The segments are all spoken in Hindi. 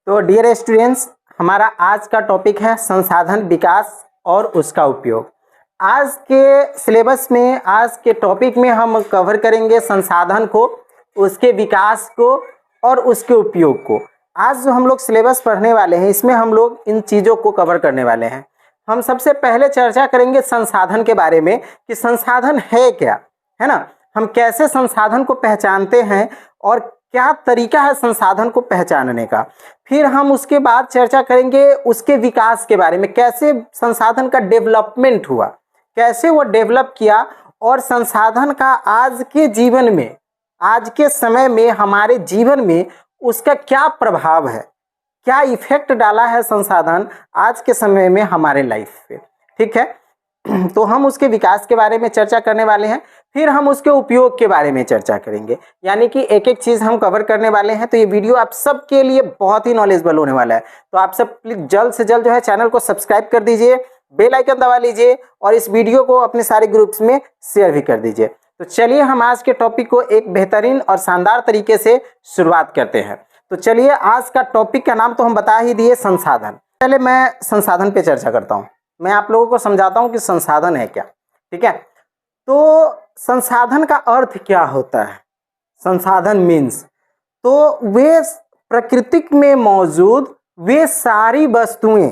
तो डियर स्टूडेंट्स, हमारा आज का टॉपिक है संसाधन विकास और उसका उपयोग। आज के सिलेबस में, आज के टॉपिक में हम कवर करेंगे संसाधन को, उसके विकास को और उसके उपयोग को। आज जो हम लोग सिलेबस पढ़ने वाले हैं, इसमें हम लोग इन चीज़ों को कवर करने वाले हैं। हम सबसे पहले चर्चा करेंगे संसाधन के बारे में कि संसाधन है क्या, है ना। हम कैसे संसाधन को पहचानते हैं और क्या तरीका है संसाधन को पहचानने का। फिर हम उसके बाद चर्चा करेंगे उसके विकास के बारे में, कैसे संसाधन का डेवलपमेंट हुआ, कैसे वो डेवलप किया और संसाधन का आज के जीवन में, आज के समय में हमारे जीवन में उसका क्या प्रभाव है, क्या इफेक्ट डाला है संसाधन आज के समय में हमारे लाइफ पे। ठीक है, तो हम उसके विकास के बारे में चर्चा करने वाले हैं। फिर हम उसके उपयोग के बारे में चर्चा करेंगे, यानी कि एक एक चीज़ हम कवर करने वाले हैं। तो ये वीडियो आप सबके लिए बहुत ही नॉलेजेबल होने वाला है। तो आप सब प्लीज जल्द से जल्द जो है चैनल को सब्सक्राइब कर दीजिए, बेल आइकन दबा लीजिए और इस वीडियो को अपने सारे ग्रुप्स में शेयर भी कर दीजिए। तो चलिए हम आज के टॉपिक को एक बेहतरीन और शानदार तरीके से शुरुआत करते हैं। तो चलिए, आज का टॉपिक का नाम तो हम बता ही दिए, संसाधन। पहले मैं संसाधन पे चर्चा करता हूँ, मैं आप लोगों को समझाता हूँ कि संसाधन है क्या। ठीक है, तो संसाधन का अर्थ क्या होता है। संसाधन मीन्स तो वे प्रकृति में मौजूद वे सारी वस्तुएं,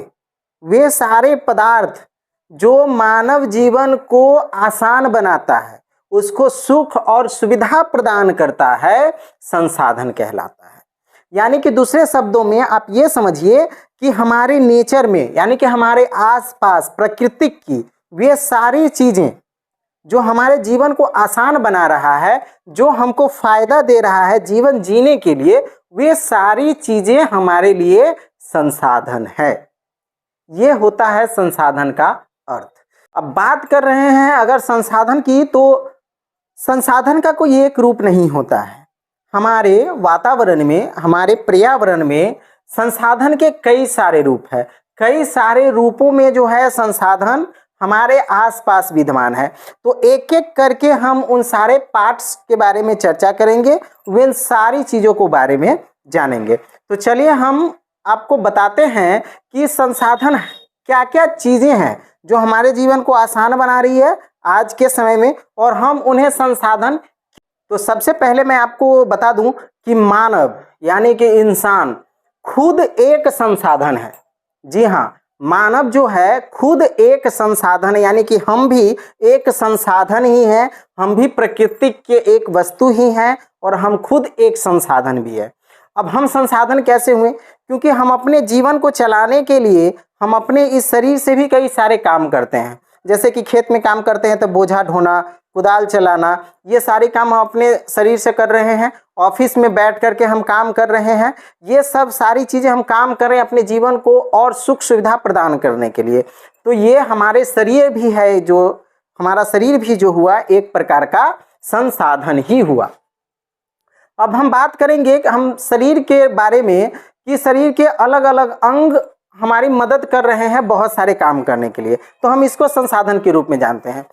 वे सारे पदार्थ जो मानव जीवन को आसान बनाता है, उसको सुख और सुविधा प्रदान करता है, संसाधन कहलाता है। यानी कि दूसरे शब्दों में आप ये समझिए कि हमारे नेचर में, यानी कि हमारे आसपास प्रकृति की वे सारी चीजें जो हमारे जीवन को आसान बना रहा है, जो हमको फायदा दे रहा है जीवन जीने के लिए, वे सारी चीजें हमारे लिए संसाधन है। ये होता है संसाधन का अर्थ। अब बात कर रहे हैं अगर संसाधन की, तो संसाधन का कोई एक रूप नहीं होता है। हमारे वातावरण में, हमारे पर्यावरण में संसाधन के कई सारे रूप है। कई सारे रूपों में जो है संसाधन हमारे आसपास विद्यमान है। तो एक एक करके हम उन सारे पार्ट्स के बारे में चर्चा करेंगे, उन सारी चीज़ों को बारे में जानेंगे। तो चलिए हम आपको बताते हैं कि संसाधन क्या क्या चीज़ें हैं जो हमारे जीवन को आसान बना रही है आज के समय में, और हम उन्हें संसाधन। तो सबसे पहले मैं आपको बता दूं कि मानव यानी कि इंसान खुद एक संसाधन है। जी हाँ, मानव जो है खुद एक संसाधन है, यानी कि हम भी एक संसाधन ही हैं। हम भी प्रकृति के एक वस्तु ही हैं और हम खुद एक संसाधन भी है। अब हम संसाधन कैसे हुए? क्योंकि हम अपने जीवन को चलाने के लिए हम अपने इस शरीर से भी कई सारे काम करते हैं। जैसे कि खेत में काम करते हैं तो बोझा ढोना, कुदाल चलाना, ये सारे काम हम अपने शरीर से कर रहे हैं। ऑफिस में बैठ करके हम काम कर रहे हैं। ये सब सारी चीज़ें हम काम कर रहे हैं अपने जीवन को और सुख सुविधा प्रदान करने के लिए। तो ये हमारे शरीर भी है, जो हमारा शरीर भी जो हुआ एक प्रकार का संसाधन ही हुआ। अब हम बात करेंगे कि हम शरीर के बारे में कि शरीर के अलग अलग अंग हमारी मदद कर रहे हैं बहुत सारे काम करने के लिए, तो हम इसको संसाधन के रूप में जानते हैं।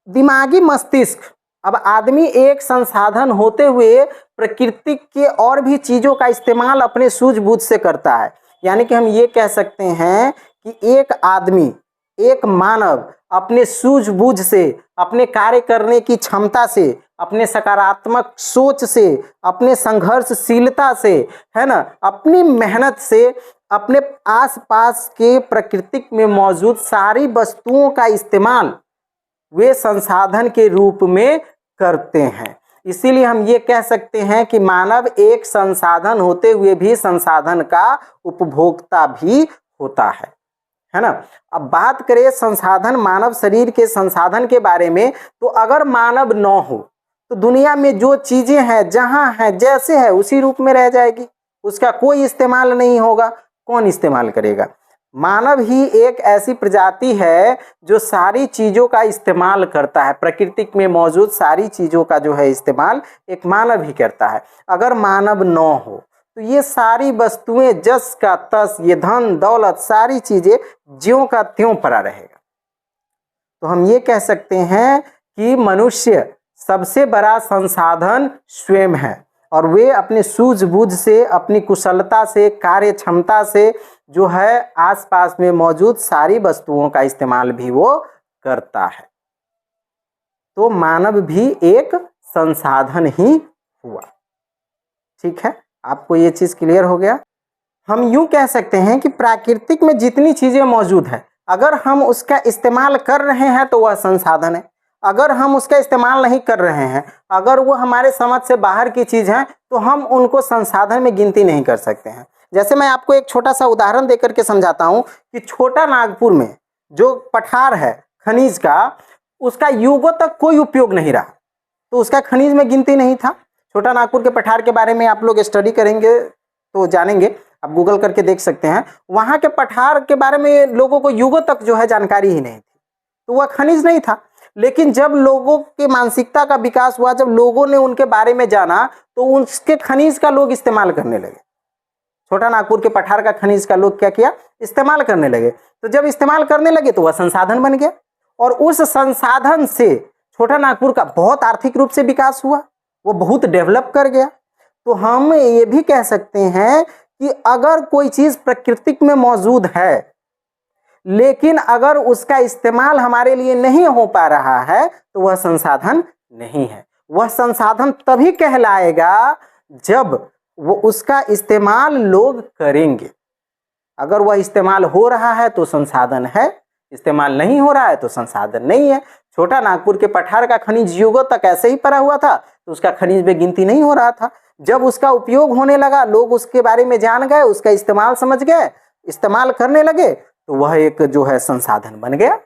दिमागी मस्तिष्क, अब आदमी एक संसाधन होते हुए प्रकृति के और भी चीज़ों का इस्तेमाल अपने सूझबूझ से करता है। यानी कि हम ये कह सकते हैं कि एक आदमी, एक मानव अपने सूझबूझ से, अपने कार्य करने की क्षमता से, अपने सकारात्मक सोच से, अपने संघर्षशीलता से, है ना, अपनी मेहनत से अपने आसपास के प्रकृति में मौजूद सारी वस्तुओं का इस्तेमाल वे संसाधन के रूप में करते हैं। इसीलिए हम ये कह सकते हैं कि मानव एक संसाधन होते हुए भी संसाधन का उपभोक्ता भी होता है ना। अब बात करें संसाधन, मानव शरीर के संसाधन के बारे में, तो अगर मानव न हो तो दुनिया में जो चीज़ें हैं, जहाँ है जैसे है उसी रूप में रह जाएगी, उसका कोई इस्तेमाल नहीं होगा। कौन इस्तेमाल करेगा? मानव ही एक ऐसी प्रजाति है जो सारी चीज़ों का इस्तेमाल करता है। प्रकृति में मौजूद सारी चीज़ों का जो है इस्तेमाल एक मानव ही करता है। अगर मानव न हो तो ये सारी वस्तुएं जस का तस, ये धन दौलत सारी चीज़ें ज्यों का त्यों पड़ा रहेगा। तो हम ये कह सकते हैं कि मनुष्य सबसे बड़ा संसाधन स्वयं है। और वे अपने सूझबूझ से, अपनी कुशलता से, कार्य क्षमता से जो है आसपास में मौजूद सारी वस्तुओं का इस्तेमाल भी वो करता है। तो मानव भी एक संसाधन ही हुआ। ठीक है, आपको ये चीज क्लियर हो गया। हम यूं कह सकते हैं कि प्राकृतिक में जितनी चीजें मौजूद है, अगर हम उसका इस्तेमाल कर रहे हैं तो वह संसाधन है। अगर हम उसका इस्तेमाल नहीं कर रहे हैं, अगर वो हमारे समझ से बाहर की चीज है, तो हम उनको संसाधन में गिनती नहीं कर सकते हैं। जैसे मैं आपको एक छोटा सा उदाहरण देकर के समझाता हूं कि छोटा नागपुर में जो पठार है खनिज का, उसका युगों तक कोई उपयोग नहीं रहा, तो उसका खनिज में गिनती नहीं था। छोटा नागपुर के पठार के बारे में आप लोग स्टडी करेंगे तो जानेंगे, आप गूगल करके देख सकते हैं। वहां के पठार के बारे में लोगों को युगों तक जो है जानकारी ही नहीं थी, तो वह खनिज नहीं था। लेकिन जब लोगों के मानसिकता का विकास हुआ, जब लोगों ने उनके बारे में जाना, तो उसके खनिज का लोग इस्तेमाल करने लगे। छोटा नागपुर के पठार का खनिज का लोग क्या किया, इस्तेमाल करने लगे। तो जब इस्तेमाल करने लगे तो वह संसाधन बन गया, और उस संसाधन से छोटा नागपुर का बहुत आर्थिक रूप से विकास हुआ, वो बहुत डेवलप कर गया। तो हम ये भी कह सकते हैं कि अगर कोई चीज प्राकृतिक में मौजूद है, लेकिन अगर उसका इस्तेमाल हमारे लिए नहीं हो पा रहा है, तो वह संसाधन नहीं है। वह संसाधन तभी कहलाएगा जब वो उसका इस्तेमाल लोग करेंगे। अगर वह इस्तेमाल हो रहा है तो संसाधन है, इस्तेमाल नहीं हो रहा है तो संसाधन नहीं है। छोटा नागपुर के पठार का खनिज युगों तक ऐसे ही पड़ा हुआ था, तो उसका खनिज में गिनती नहीं हो रहा था। जब उसका उपयोग होने लगा, लोग उसके बारे में जान गए, उसका इस्तेमाल समझ गए, इस्तेमाल करने लगे, तो वह एक जो है संसाधन बन गया।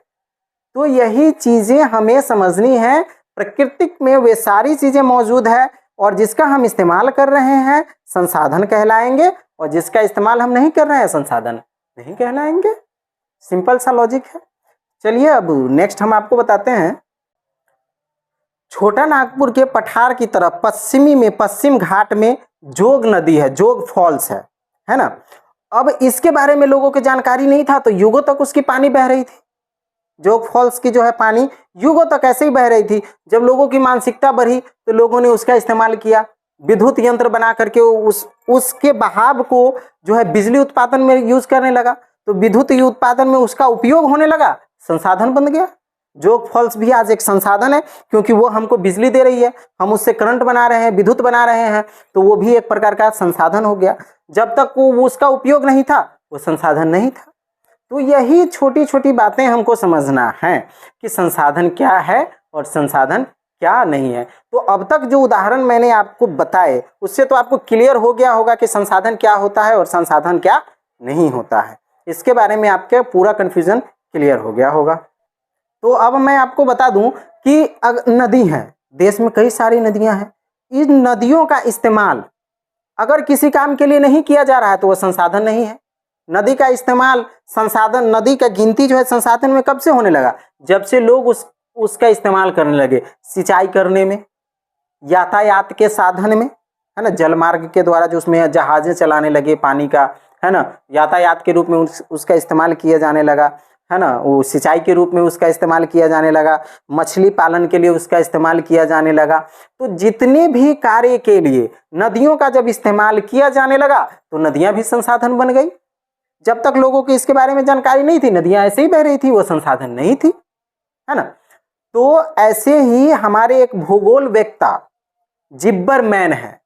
तो यही चीजें हमें समझनी है। प्राकृतिक में वे सारी चीजें मौजूद है, और जिसका हम इस्तेमाल कर रहे हैं संसाधन कहलाएंगे, और जिसका इस्तेमाल हम नहीं कर रहे हैं संसाधन नहीं कहलाएंगे। सिंपल सा लॉजिक है। चलिए अब नेक्स्ट हम आपको बताते हैं। छोटा नागपुर के पठार की तरफ पश्चिमी में, पश्चिम घाट में जोग नदी है, जोग फॉल्स है ना। अब इसके बारे में लोगों को जानकारी नहीं था, तो युगों तक उसकी पानी बह रही थी। जोग फॉल्स की जो है पानी युगों तक ऐसे ही बह रही थी। जब लोगों की मानसिकता बढ़ी तो लोगों ने उसका इस्तेमाल किया, विद्युत यंत्र बना करके उसके बहाव को जो है बिजली उत्पादन में यूज करने लगा। तो विद्युत उत्पादन में उसका उपयोग होने लगा, संसाधन बन गया। जोग फॉल्स भी आज एक संसाधन है, क्योंकि वो हमको बिजली दे रही है, हम उससे करंट बना रहे हैं, विद्युत बना रहे हैं, तो वो भी एक प्रकार का संसाधन हो गया। जब तक वो उसका उपयोग नहीं था, वो संसाधन नहीं था। तो यही छोटी छोटी बातें हमको समझना है कि संसाधन क्या है और संसाधन क्या नहीं है। तो अब तक जो उदाहरण मैंने आपको बताए, उससे तो आपको क्लियर हो गया होगा कि संसाधन क्या होता है और संसाधन क्या नहीं होता है। इसके बारे में आपके पूरा कंफ्यूजन क्लियर हो गया होगा। तो अब मैं आपको बता दूं कि नदी है, देश में कई सारी नदियां हैं। इन नदियों का इस्तेमाल अगर किसी काम के लिए नहीं किया जा रहा है तो वह संसाधन नहीं है। नदी का इस्तेमाल संसाधन, नदी का गिनती जो है संसाधन में कब से होने लगा, जब से लोग उसका इस्तेमाल करने लगे, सिंचाई करने में, यातायात के साधन में, है ना, जलमार्ग के द्वारा जो उसमें जहाजें चलाने लगे पानी का, है ना, यातायात के रूप में उसका इस्तेमाल किया जाने लगा, है ना, वो सिंचाई के रूप में उसका इस्तेमाल किया जाने लगा, मछली पालन के लिए उसका इस्तेमाल किया जाने लगा। तो जितने भी कार्य के लिए नदियों का जब इस्तेमाल किया जाने लगा तो नदियां भी संसाधन बन गई। जब तक लोगों को इसके बारे में जानकारी नहीं थी, नदियां ऐसे ही बह रही थी, वो संसाधन नहीं थी, है ना। तो ऐसे ही हमारे एक भूगोल वेत्ता जिब्बरमैन है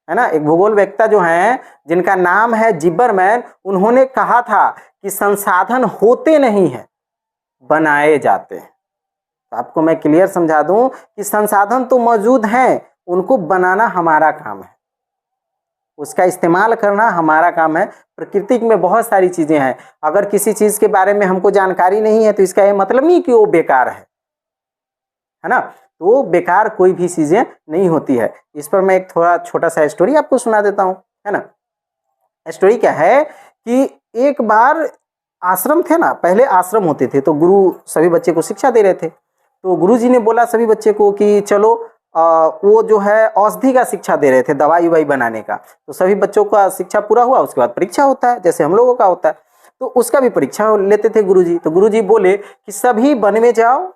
ना, एक भूगोल वेत्ता जो हैं जिनका नाम है जिब्बरमैन, उन्होंने कहा था कि संसाधन होते नहीं हैं, बनाए जाते हैं। तो आपको मैं क्लियर समझा दूं कि संसाधन तो मौजूद हैं, उनको बनाना हमारा काम है, उसका इस्तेमाल करना हमारा काम है। प्रकृति में बहुत सारी चीजें हैं, अगर किसी चीज के बारे में हमको जानकारी नहीं है तो इसका ये मतलब नहीं कि वो बेकार है ना। तो बेकार कोई भी चीजें नहीं होती है। इस पर मैं एक थोड़ा छोटा सा स्टोरी आपको सुना देता हूं, है ना। स्टोरी क्या है कि एक बार आश्रम थे ना, पहले आश्रम होते थे, तो गुरु सभी बच्चे को शिक्षा दे रहे थे। तो गुरुजी ने बोला सभी बच्चे को कि चलो वो जो है औषधि का शिक्षा दे रहे थे, दवाई ववाई बनाने का। तो सभी बच्चों का शिक्षा पूरा हुआ, उसके बाद परीक्षा होता है, जैसे हम लोगों का होता है, तो उसका भी परीक्षा लेते थे गुरुजी। तो गुरुजी बोले कि सभी वन में जाओ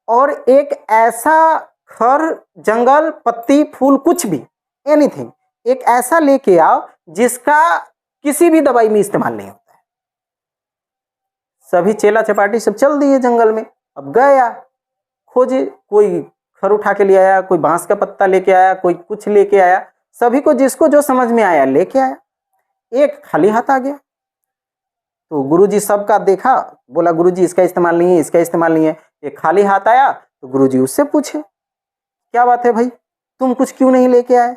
और एक ऐसा खर, जंगल, पत्ती, फूल कुछ भी एनीथिंग, एक ऐसा लेके आओ जिसका किसी भी दवाई में इस्तेमाल नहीं होता है। सभी चेला चपाटी सब चल दिए जंगल में, अब गया खोजे, कोई खर उठा के ले आया, कोई बांस का पत्ता लेके आया, कोई कुछ लेके आया, सभी को जिसको जो समझ में आया लेके आया। एक खाली हाथ आ गया, तो गुरुजी सबका देखा, बोला गुरुजी इसका इस्तेमाल नहीं है, इसका इस्तेमाल नहीं है। एक खाली हाथ आया तो गुरुजी उससे पूछे क्या बात है भाई, तुम कुछ क्यों नहीं लेके आए?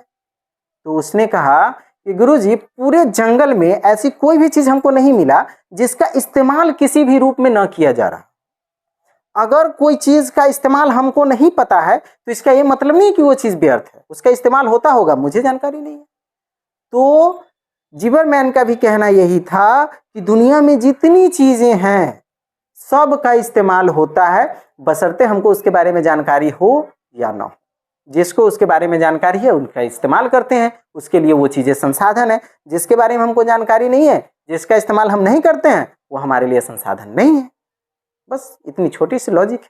तो उसने कहा कि गुरुजी पूरे जंगल में ऐसी कोई भी चीज हमको नहीं मिला जिसका इस्तेमाल किसी भी रूप में न किया जा रहा। अगर कोई चीज का इस्तेमाल हमको नहीं पता है तो इसका ये मतलब नहीं कि वो चीज व्यर्थ है, उसका इस्तेमाल होता होगा, मुझे जानकारी नहीं है। तो ज़िबरमैन का भी कहना यही था कि दुनिया में जितनी चीजें हैं सब का इस्तेमाल होता है, बशर्ते हमको उसके बारे में जानकारी हो या ना हो। जिसको उसके बारे में जानकारी है उनका इस्तेमाल करते हैं, उसके लिए वो चीजें संसाधन है। जिसके बारे में हमको जानकारी नहीं है, जिसका इस्तेमाल हम नहीं करते हैं, वो हमारे लिए संसाधन नहीं है। बस इतनी छोटी सी लॉजिक है।